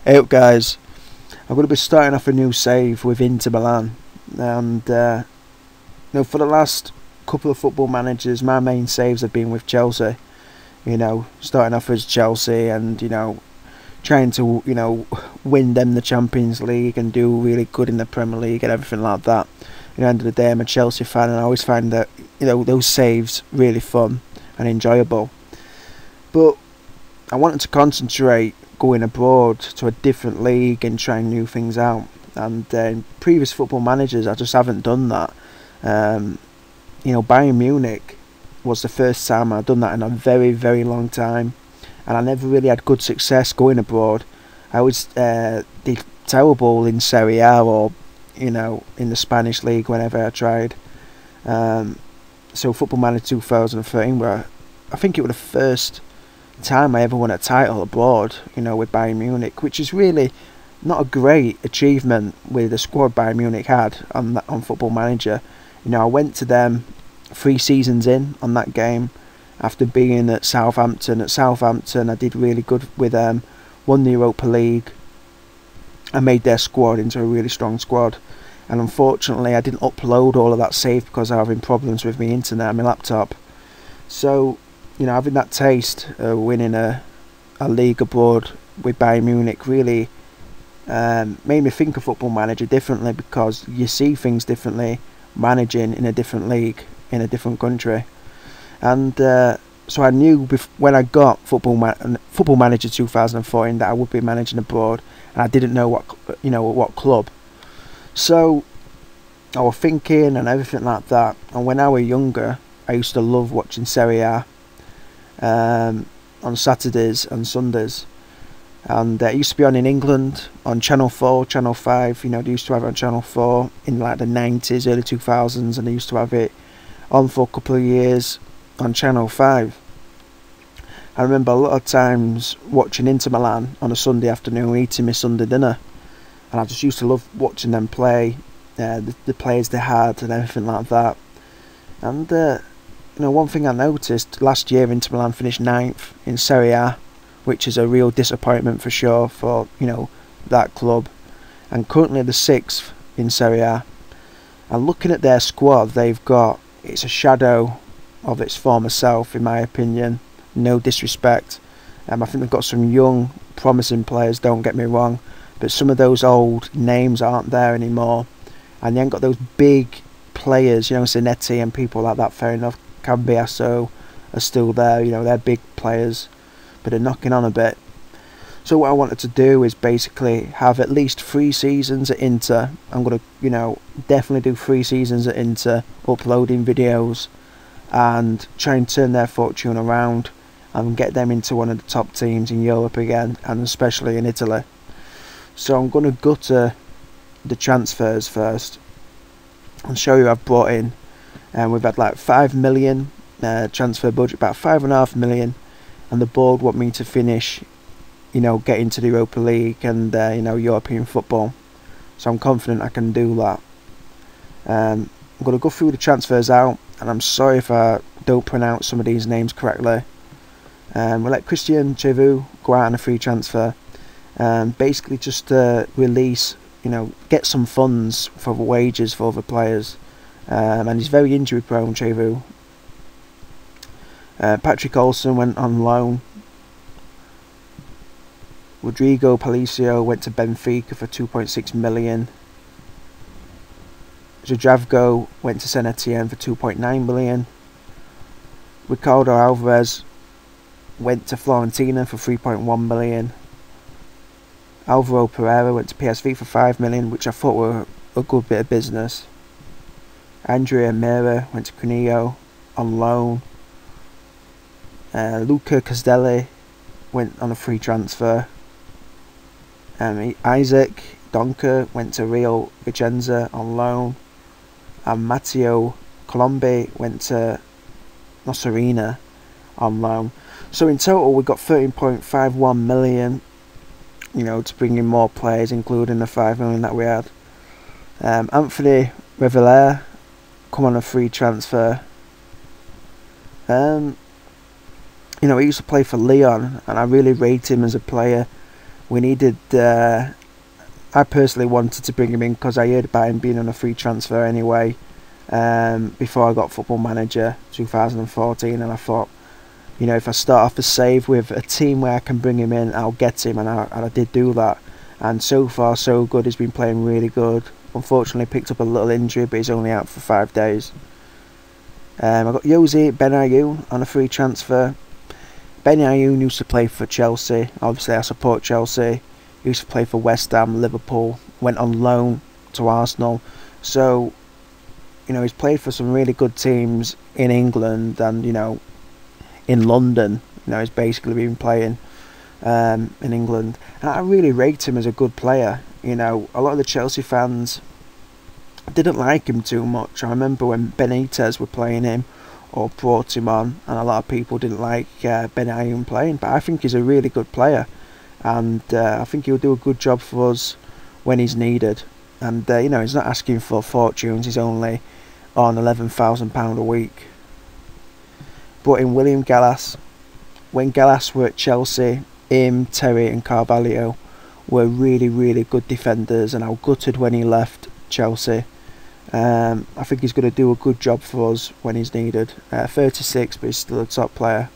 Hey up guys, I'm going to be starting off a new save with Inter Milan, and for the last couple of football managers my main saves have been with Chelsea. Starting off as Chelsea and trying to win them the Champions League and do really good in the Premier League and everything like that. At the end of the day I'm a Chelsea fan, and I always find that those saves really fun and enjoyable. But I wanted to concentrate going abroad to a different league and trying new things out, and in previous football managers I just haven't done that. Bayern Munich was the first time I'd done that in a very, very long time, and I never really had good success going abroad. I always did terrible in Serie A or in the Spanish league whenever I tried. So Football Manager 2013, where I think it was the first time I ever won a title abroad, with Bayern Munich, which is really not a great achievement with the squad Bayern Munich had on Football Manager. I went to them 3 seasons in on that game after being at Southampton. At Southampton I did really good with them, won the Europa League. I made their squad into a really strong squad, and unfortunately I didn't upload all of that save because I was having problems with my internet and my laptop. So having that taste of winning a league abroad with Bayern Munich really made me think of Football Manager differently, because you see things differently managing in a different league in a different country. And so I knew when I got Football Manager 2014 that I would be managing abroad, and I didn't know what club. So I was thinking and everything like that. And when I was younger I used to love watching Serie A on Saturdays and Sundays, and it used to be on in England on Channel 4, Channel 5. They used to have it on Channel 4 in like the 90s, early 2000s, and they used to have it on for a couple of years on Channel 5. I remember a lot of times watching Inter Milan on a Sunday afternoon, eating my Sunday dinner, and I just used to love watching them play, the players they had and everything like that. And one thing I noticed last year, Inter Milan finished 9th in Serie A, which is a real disappointment for sure for that club, and currently the 6th in Serie A. And looking at their squad they've got, it's a shadow of its former self in my opinion. No disrespect, I think they've got some young promising players, don't get me wrong, but some of those old names aren't there anymore, and they ain't got those big players, Zanetti and people like that. Fair enough, Cambiasso are still there, they're big players, but they're knocking on a bit. So what I wanted to do is basically have at least 3 seasons at Inter. I'm going to definitely do 3 seasons at Inter, uploading videos and try and turn their fortune around and get them into one of the top teams in Europe again, and especially in Italy. So I'm going to gutter the transfers first and show you I've brought in. And we've had like 5 million transfer budget, about 5.5 million, and the board want me to finish, get into the Europa League and European football. So I'm confident I can do that. I'm going to go through the transfers out, and I'm sorry if I don't pronounce some of these names correctly. We'll let Christian Chevu go out on a free transfer, basically just to release, get some funds for the wages for other players. And he's very injury prone, Chevu. Patrick Olsen went on loan. Rodrigo Palacio went to Benfica for 2.6 million. Zdravko went to Saint Etienne for 2.9 million. Ricardo Alvarez went to Fiorentina for 3.1 million. Alvaro Pereira went to PSV for 5 million, which I thought were a good bit of business. Andrea Mera went to Cuneo on loan. Luca Castelli went on a free transfer. Isaac Donker went to Real Vicenza on loan. And Matteo Colombi went to Nocerina on loan. So in total we got 13.51 million, to bring in more players, including the 5 million that we had. Anthony Revelair come on a free transfer. He used to play for Lyon, and I really rate him as a player. we needed. I personally wanted to bring him in because I heard about him being on a free transfer anyway. Before I got Football Manager 2014, and I thought, if I start off a save with a team where I can bring him in, I'll get him, and I did do that. And so far, so good. He's been playing really good. Unfortunately, picked up a little injury, but he's only out for 5 days. I got Jose Benayoun on a free transfer. Benayoun used to play for Chelsea. Obviously, I support Chelsea. He used to play for West Ham, Liverpool. Went on loan to Arsenal. So, he's played for some really good teams in England and, in London. He's basically been playing in England. And I really rate him as a good player. A lot of the Chelsea fans didn't like him too much. I remember when Benitez were playing him or brought him on, and a lot of people didn't like Benayoun playing, but I think he's a really good player, and I think he'll do a good job for us when he's needed. And he's not asking for fortunes. He's only on £11,000 a week. Brought in William Gallas. When Gallas were at Chelsea, him, Terry and Carvalho were really, really good defenders, and I was gutted when he left Chelsea. I think he's going to do a good job for us when he's needed. 36, but he's still a top player.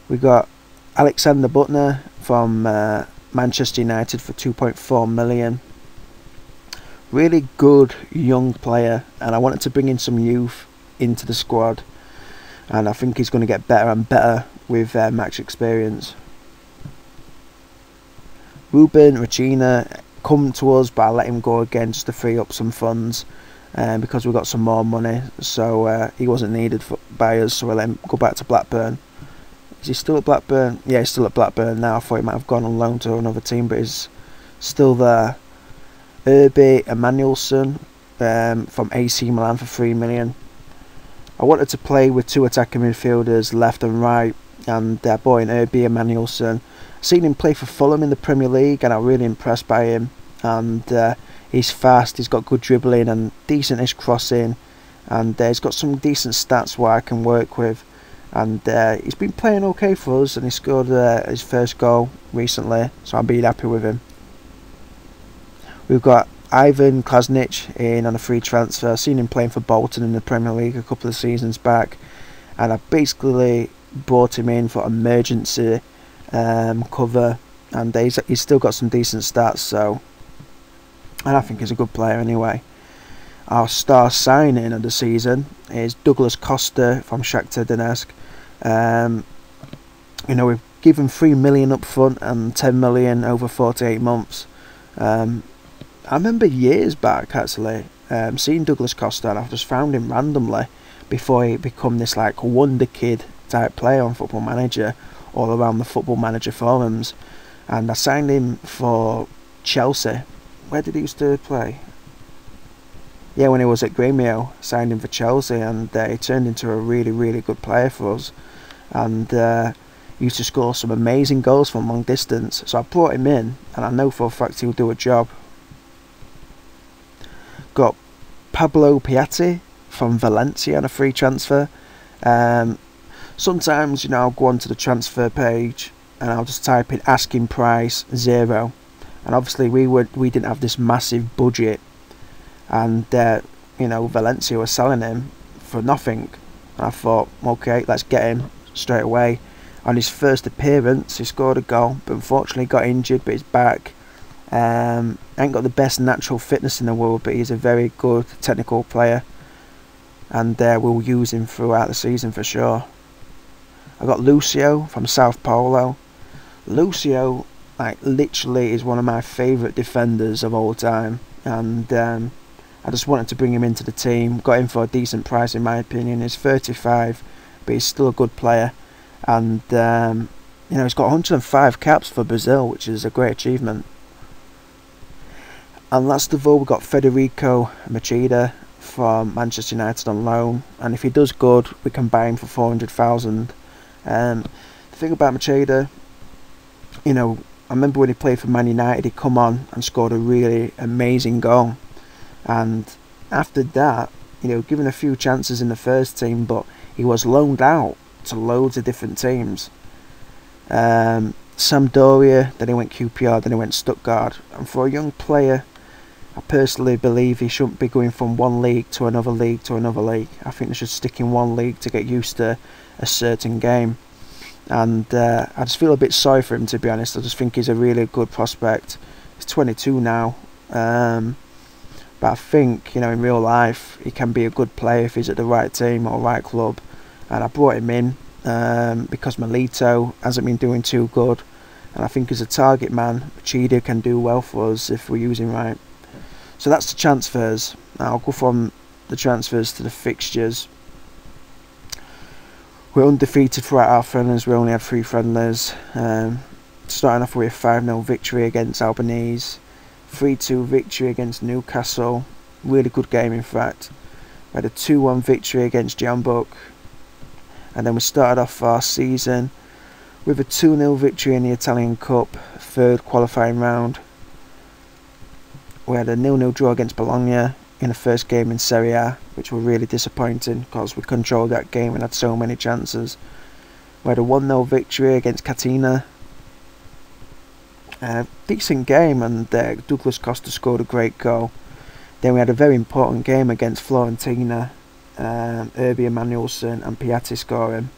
We got Alexander Butner from Manchester United for 2.4 million. Really good young player, and I wanted to bring in some youth into the squad, and I think he's going to get better and better with match experience. Ruben Regina come to us, but I let him go again just to free up some funds, because we got some more money, so he wasn't needed by us, so we let him go back to Blackburn. Is he still at Blackburn? Yeah, he's still at Blackburn now. I thought he might have gone on loan to another team, but he's still there. Herbie Emmanuelson from AC Milan for 3 million. I wanted to play with two attacking midfielders, left and right, and brought in Herbie Emmanuelson. Seen him play for Fulham in the Premier League, and I'm really impressed by him. And he's fast, he's got good dribbling and decentish crossing, and he's got some decent stats where I can work with. And he's been playing okay for us, and he scored his first goal recently, so I'm being happy with him. We've got Ivan Klasnic in on a free transfer. I've seen him playing for Bolton in the Premier League a couple of seasons back, and I basically brought him in for emergency cover, and he's still got some decent stats, so, and I think he's a good player anyway. Our star signing of the season is Douglas Costa from Shakhtar Donetsk. We've given 3 million up front and 10 million over 48 months. I remember years back actually seeing Douglas Costa, and I've just found him randomly before he become this like wonder kid type player on Football Manager, all around the Football Manager forums, and I signed him for Chelsea. Where did he used to play? Yeah, when he was at Grêmio, signed him for Chelsea, and he turned into a really, really good player for us, and used to score some amazing goals from long distance. So I brought him in, and I know for a fact he'll do a job. Got Pablo Piatti from Valencia on a free transfer. Sometimes, I'll go onto the transfer page and I'll just type in asking price 0, and obviously we didn't have this massive budget, and Valencia were selling him for nothing, and I thought, okay, let's get him straight away. On his first appearance he scored a goal, but unfortunately got injured, but he's back. Ain't got the best natural fitness in the world, but he's a very good technical player, and we'll use him throughout the season for sure. I got Lucio from Sao Paulo. Lucio, literally is one of my favourite defenders of all time, and I just wanted to bring him into the team. Got him for a decent price in my opinion. He's 35, but he's still a good player, and he's got 105 caps for Brazil, which is a great achievement. And last of all, we've got Federico Machida from Manchester United on loan, and if he does good, we can buy him for 400,000. The thing about Machida, I remember when he played for Man United, he come on and scored a really amazing goal, and after that, given a few chances in the first team, but he was loaned out to loads of different teams. Sampdoria, then he went QPR, then he went Stuttgart. And for a young player, I personally believe he shouldn't be going from one league to another league to another league. I think they should stick in one league to get used to a certain game. And I just feel a bit sorry for him, to be honest. I just think he's a really good prospect. He's 22 now, but I think, you know, in real life he can be a good player if he's at the right team or right club. And I brought him in because Milito hasn't been doing too good, and I think as a target man, Chida can do well for us if we use him right. So that's the transfers. I'll go from the transfers to the fixtures. We're undefeated throughout our friendlies. We only had 3 friendlies. Starting off with a 5-0 victory against Albanese, 3-2 victory against Newcastle. Really good game, in fact. We had a 2-1 victory against Jambuk. And then we started off our season with a 2-0 victory in the Italian Cup, 3rd qualifying round. We had a 0-0 draw against Bologna in the first game in Serie A, which were really disappointing because we controlled that game and had so many chances. We had a 1-0 victory against Catania. Decent game, and Douglas Costa scored a great goal. Then we had a very important game against Fiorentina. Irby Emanuelson and Piatti scoring.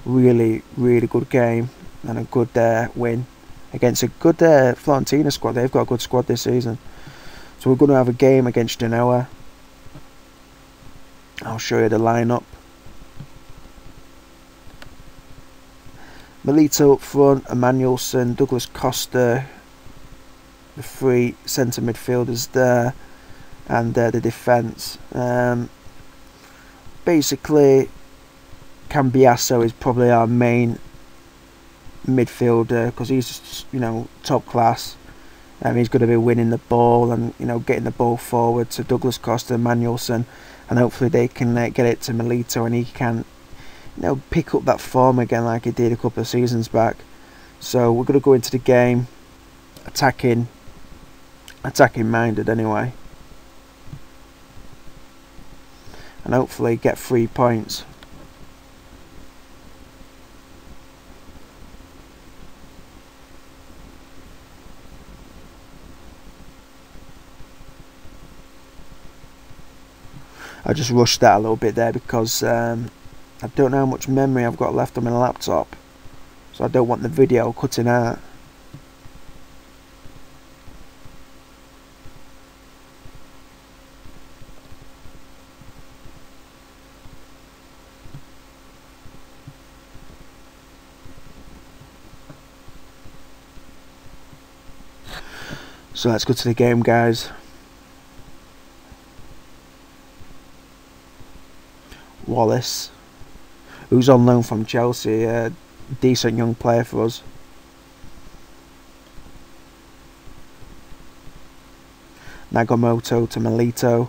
Really good game and a good win against a good Fiorentina squad. They've got a good squad this season. So we're going to have a game against Genoa. I'll show you the lineup. Milito up front, Emanuelson, Douglas Costa, the 3 centre midfielders there, and the defence. Basically, Cambiasso is probably our main midfielder because he's just, you know, top class. He's going to be winning the ball and, you know, getting the ball forward to Douglas Costa and Manuelson, and hopefully they can get it to Milito and he can, you know, pick up that form again like he did a couple of seasons back. So we're going to go into the game attacking minded anyway, and hopefully get 3 points. I just rushed that a little bit there because I don't know how much memory I've got left on my laptop, so I don't want the video cutting out. So let's go to the game, guys. Wallace, who's on loan from Chelsea, a decent young player for us. Nagamoto to Milito.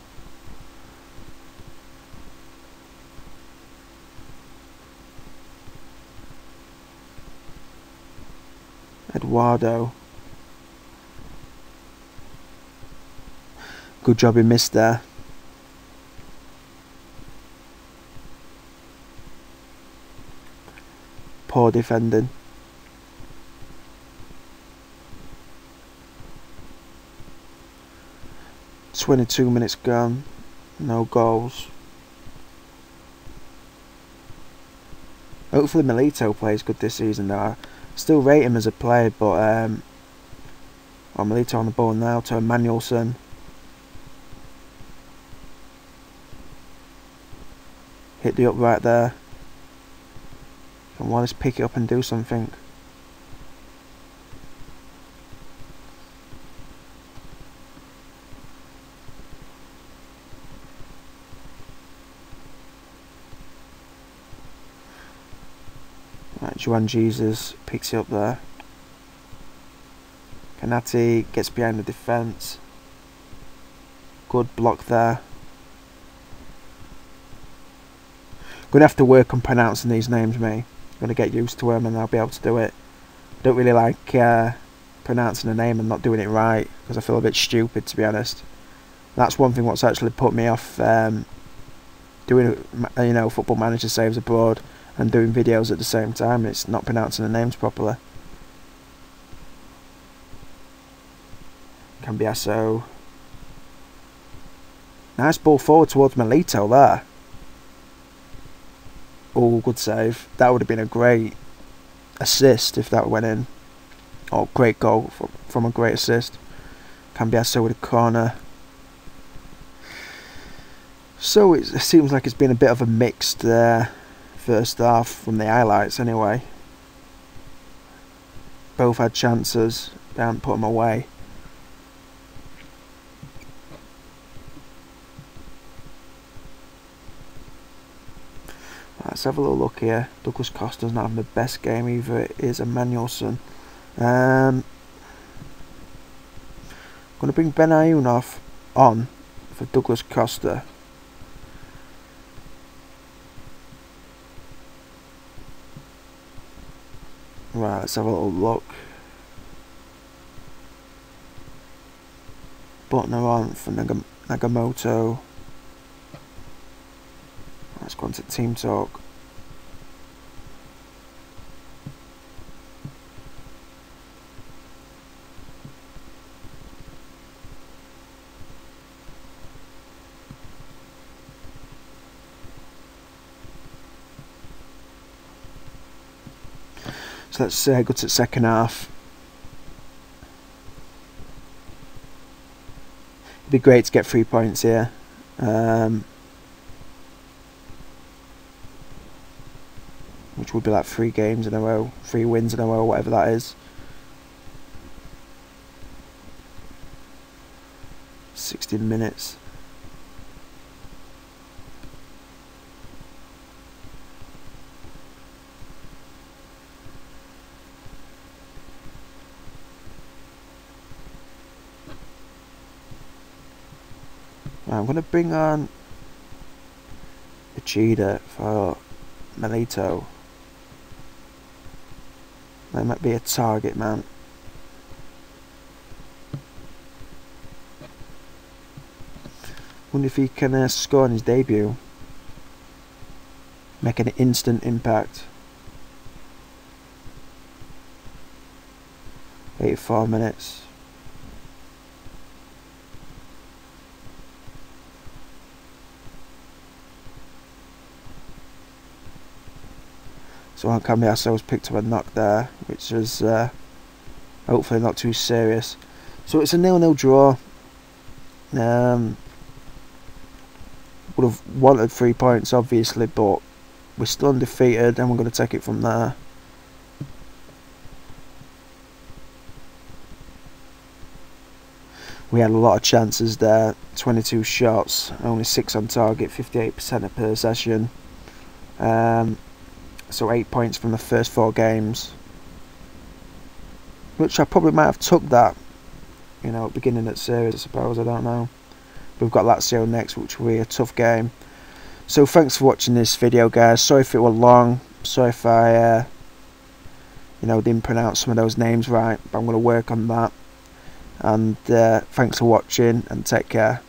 Eduardo. Good job he missed there. Poor defending. "22 minutes gone, no goals." Hopefully Milito plays good this season though. I still rate him as a player, but Milito on the ball now to Emanuelson. Hit the upright there. Can Wallace pick it up and do something? Right, Juan Jesus picks it up there. Kanati gets behind the defence. Good block there. Gonna have to work on pronouncing these names, mate. Gonna get used to them and I'll be able to do it. Don't really like pronouncing a name and not doing it right because I feel a bit stupid, to be honest. That's one thing what's actually put me off doing, you know, Football Manager Saves Abroad and doing videos at the same time. It's not pronouncing the names properly. Cambiasso. Nice ball forward towards Milito there. Oh, good save. That would have been a great assist if that went in. Oh, great goal from a great assist. Cambiasso with a corner. So it seems like it's been a bit of a mixed first half from the highlights anyway. Both had chances, they haven't put them away. Let's have a little look here. Douglas Costa's not having the best game either. It is Emmanuelson. I'm going to bring Ben Ayoun on for Douglas Costa. Right, let's have a little look. Butner on for Nagamoto. Let's go on to team talk. So let's go to the second half. It'd be great to get 3 points here. Which would be like 3 games in a row, 3 wins in a row, whatever that is. 16 minutes. Right, I'm going to bring on Uchida for Milito. That might be a target man. Wonder if he can score on his debut. Make an instant impact. 84 minutes. So Cambiasso was picked up a knock there, which is hopefully not too serious. So it's a 0-0 draw. Would have wanted 3 points obviously, but we're still undefeated and we're going to take it from there. We had a lot of chances there, 22 shots, only 6 on target, 58% of possession. So 8 points from the first 4 games, which I probably might have took that, you know, beginning at series, I suppose, I don't know. We've got Lazio next, which will be a tough game. So thanks for watching this video, guys. Sorry if it was long, sorry if I you know, didn't pronounce some of those names right, but I'm going to work on that. And thanks for watching and take care.